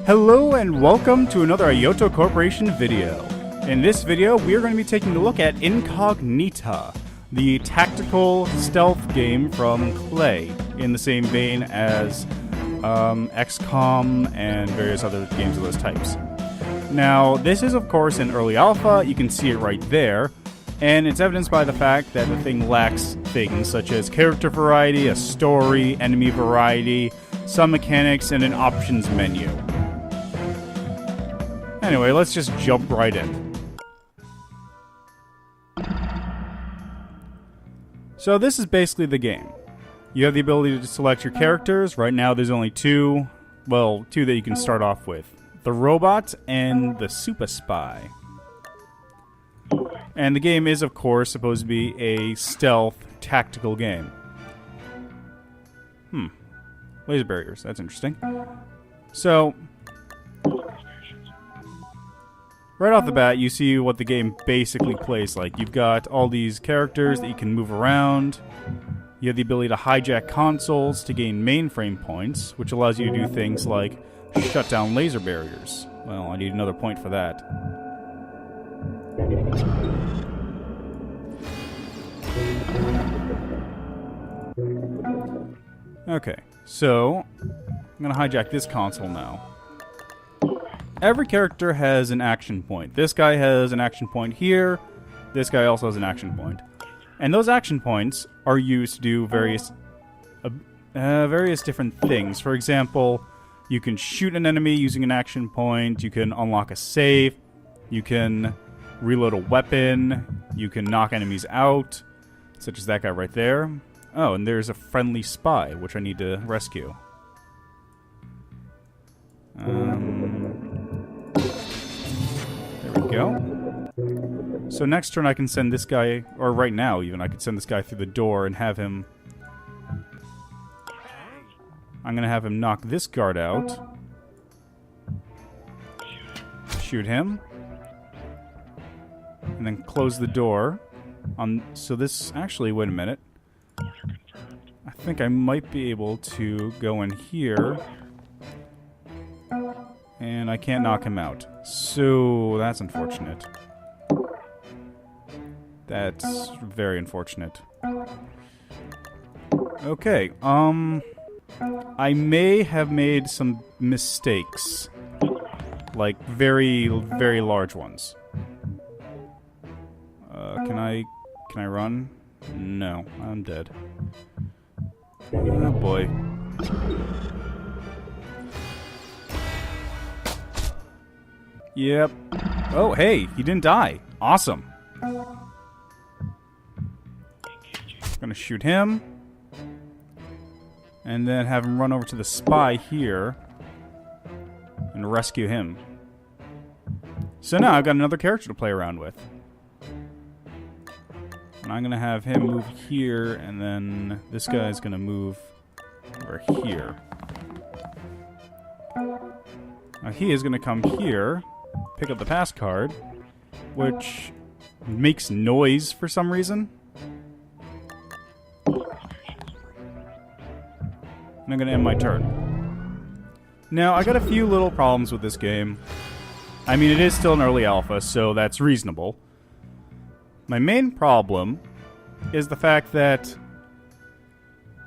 Hello and welcome to another Ayoto Corporation video. In this video, we are going to be taking a look at Incognita, the tactical stealth game from Klei, in the same vein as XCOM and various other games of those types. Now, this is of course in early alpha, you can see it right there, and it's evidenced by the fact that the thing lacks things such as character variety, a story, enemy variety, some mechanics, and an options menu. Anyway, let's just jump right in. So this is basically the game. You have the ability to select your characters. Right now there's only two that you can start off with. The robot and the super spy. And the game is, of course, supposed to be a stealth tactical game. Laser barriers, that's interesting. So, right off the bat, you see what the game basically plays like. You've got all these characters that you can move around. You have the ability to hijack consoles to gain mainframe points, which allows you to do things like shut down laser barriers. Well, I need another point for that. Okay, so I'm going to hijack this console now. Every character has an action point. This guy has an action point here. This guy also has an action point. And those action points are used to do various different things. For example, you can shoot an enemy using an action point. You can unlock a safe. You can reload a weapon. You can knock enemies out, such as that guy right there. Oh, and there's a friendly spy, which I need to rescue. There we go. So next turn I can send this guy, or right now even, I could send this guy through the door and have him... I'm going to have him knock this guard out. Shoot him. And then close the door. So this... Actually, wait a minute. I think I might be able to go in here. And I can't knock him out. So that's unfortunate. That's very unfortunate. Okay, I may have made some mistakes. Like, very, very large ones. Can I run? No, I'm dead. Oh boy. Yep. Oh, hey, he didn't die. Awesome. Gonna shoot him. And then have him run over to the spy here. And rescue him. So now I've got another character to play around with. And I'm gonna have him move here, and then this guy's gonna move over here. Now he is gonna come here, pick up the pass card, which makes noise for some reason. And I'm gonna end my turn. Now, I got a few little problems with this game. I mean, it is still an early alpha, so that's reasonable. My main problem is the fact that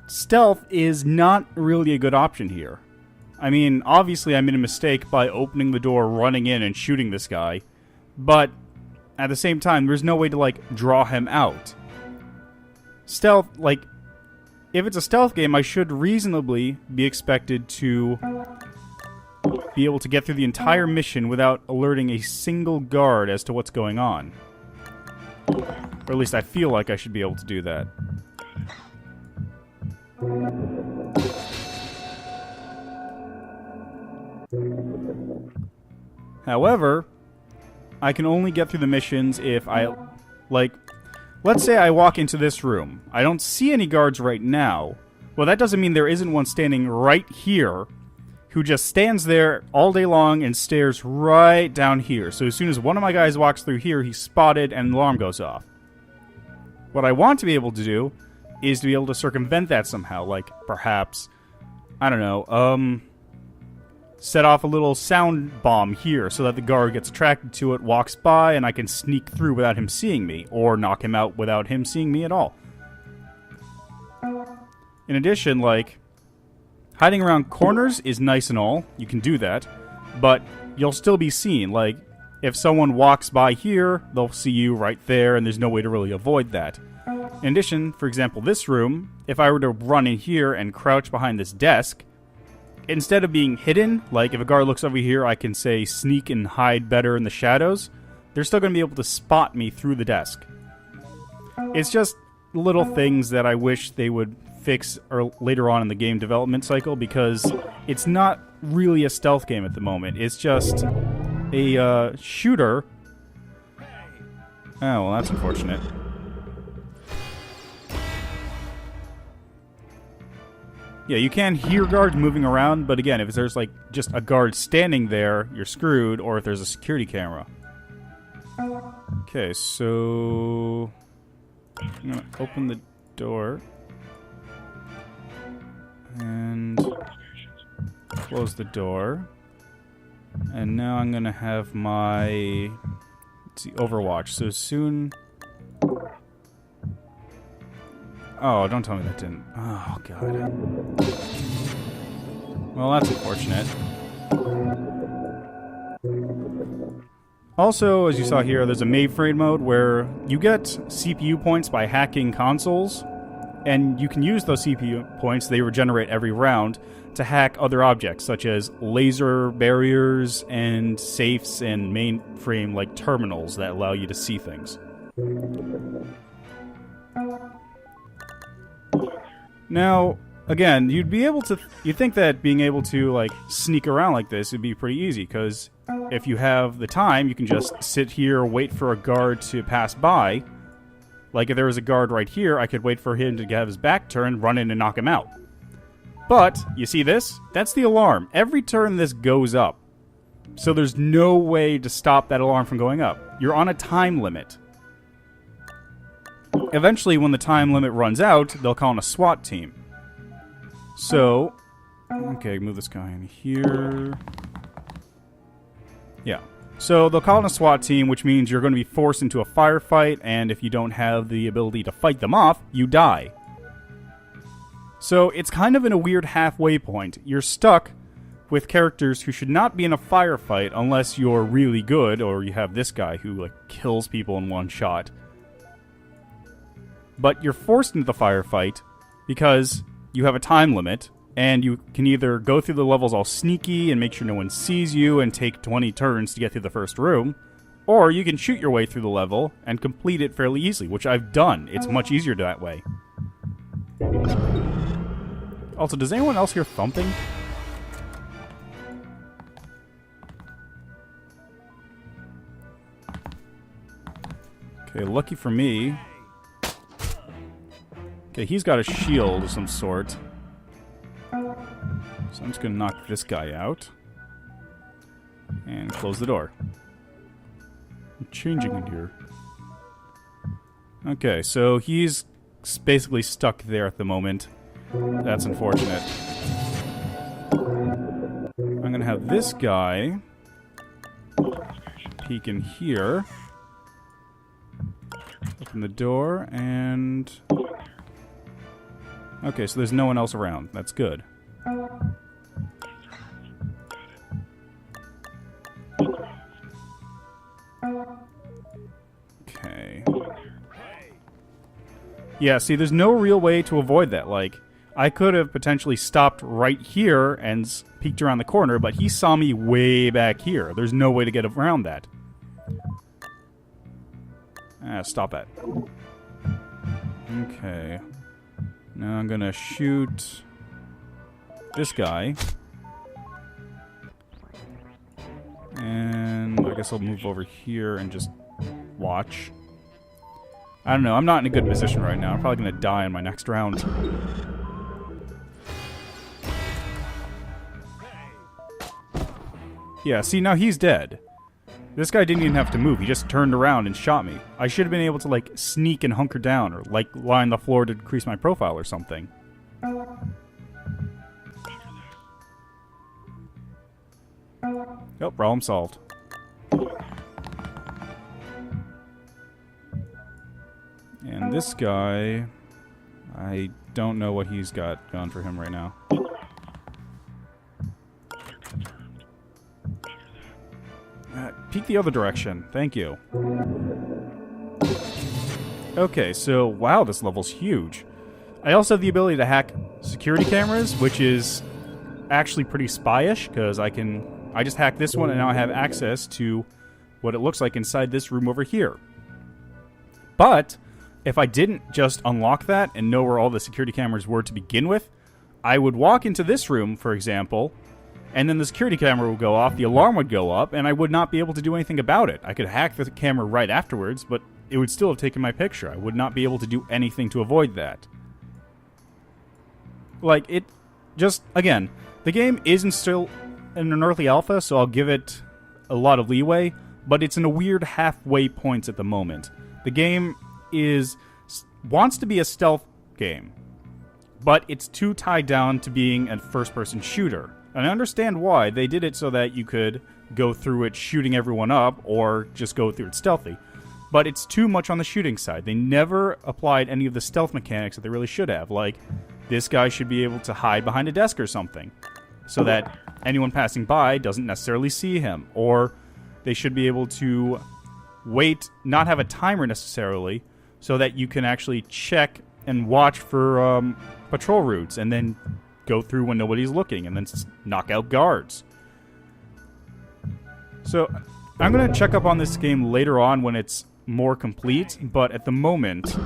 stealth is not really a good option here. I mean, obviously I made a mistake by opening the door, running in, and shooting this guy. But, at the same time, there's no way to, like, draw him out. Stealth, like, if it's a stealth game, I should reasonably be expected to be able to get through the entire mission without alerting a single guard as to what's going on. Or at least I feel like I should be able to do that. However, I can only get through the missions if I, like, let's say I walk into this room. I don't see any guards right now. Well, that doesn't mean there isn't one standing right here who just stands there all day long and stares right down here. So as soon as one of my guys walks through here, he's spotted and the alarm goes off. What I want to be able to do is to be able to circumvent that somehow. Like, perhaps, I don't know, set off a little sound bomb here so that the guard gets attracted to it, walks by, and I can sneak through without him seeing me, or knock him out without him seeing me at all. In addition, like, hiding around corners is nice and all. You can do that. But you'll still be seen. Like, if someone walks by here, they'll see you right there, and there's no way to really avoid that. In addition, for example, this room, if I were to run in here and crouch behind this desk, instead of being hidden, like if a guard looks over here, I can say sneak and hide better in the shadows, they're still going to be able to spot me through the desk. It's just little things that I wish they would fix or later on in the game development cycle, because it's not really a stealth game at the moment. It's just a shooter. Oh, well, that's unfortunate. Yeah, you can hear guards moving around, but again, if there's like just a guard standing there, you're screwed, or if there's a security camera. Okay, so I'm gonna open the door and close the door. And now I'm gonna have my, let's see, Overwatch. So soon. Oh, don't tell me that didn't. Oh, God. Well, that's unfortunate. Also, as you saw here, there's a mainframe mode where you get CPU points by hacking consoles, and you can use those CPU points, they regenerate every round, to hack other objects, such as laser barriers and safes and mainframe, like terminals that allow you to see things. Now, again, you'd think that being able to, like, sneak around like this would be pretty easy, because if you have the time, you can just sit here, wait for a guard to pass by. Like, if there was a guard right here, I could wait for him to have his back turned, run in and knock him out. But, you see this? That's the alarm. Every turn this goes up. So there's no way to stop that alarm from going up. You're on a time limit. Eventually, when the time limit runs out, they'll call in a SWAT team. So, okay, move this guy in here. Yeah. So they'll call in a SWAT team, which means you're going to be forced into a firefight, and if you don't have the ability to fight them off, you die. So it's kind of in a weird halfway point. You're stuck with characters who should not be in a firefight unless you're really good, or you have this guy who, like, kills people in one shot. But you're forced into the firefight because you have a time limit, and you can either go through the levels all sneaky and make sure no one sees you and take 20 turns to get through the first room, or you can shoot your way through the level and complete it fairly easily, which I've done. It's much easier that way. Also, does anyone else hear thumping? Okay, lucky for me. Okay, he's got a shield of some sort. So I'm just going to knock this guy out. And close the door. I'm changing in here. Okay, so he's basically stuck there at the moment. That's unfortunate. I'm going to have this guy peek in here. Open the door, and... Okay, so there's no one else around. That's good. Okay. Yeah, see, there's no real way to avoid that. Like, I could have potentially stopped right here and peeked around the corner, but he saw me way back here. There's no way to get around that. Stop that. Okay. Now I'm gonna shoot this guy. And I guess I'll move over here and just watch. I don't know, I'm not in a good position right now. I'm probably gonna die in my next round. Yeah, see, now he's dead. This guy didn't even have to move. He just turned around and shot me. I should have been able to, like, sneak and hunker down or, like, lie on the floor to increase my profile or something. Oh, problem solved. And this guy, I don't know what he's got going for him right now. Peek the other direction. Thank you. Okay, so, wow, this level's huge. I also have the ability to hack security cameras, which is actually pretty spy-ish, because I just hacked this one, and now I have access to what it looks like inside this room over here. But if I didn't just unlock that and know where all the security cameras were to begin with, I would walk into this room, for example, and then the security camera would go off, the alarm would go up, and I would not be able to do anything about it. I could hack the camera right afterwards, but it would still have taken my picture. I would not be able to do anything to avoid that. Like, it just, again, the game isn't still in an early alpha, so I'll give it a lot of leeway, but it's in a weird halfway point at the moment. The game wants to be a stealth game, but it's too tied down to being a first-person shooter. And I understand why. They did it so that you could go through it shooting everyone up, or just go through it stealthy. But it's too much on the shooting side. They never applied any of the stealth mechanics that they really should have. Like, this guy should be able to hide behind a desk or something, so that anyone passing by doesn't necessarily see him. Or they should be able to wait, not have a timer necessarily, so that you can actually check and watch for patrol routes, and then go through when nobody's looking, and then knock out guards. So I'm going to check up on this game later on when it's more complete, but at the moment,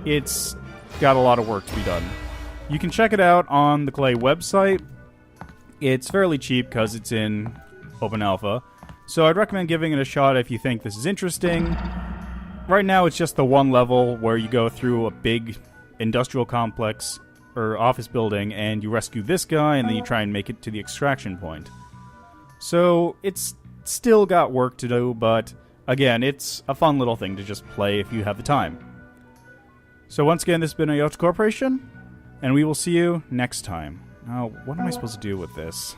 it's got a lot of work to be done. You can check it out on the Klei website. It's fairly cheap because it's in open alpha, so I'd recommend giving it a shot if you think this is interesting. Right now, it's just the one level where you go through a big industrial complex or office building, and you rescue this guy, and then you try and make it to the extraction point. So it's still got work to do, but again, it's a fun little thing to just play if you have the time. So once again, this has been Ayoto Corporation, and we will see you next time. Now, what am I supposed to do with this?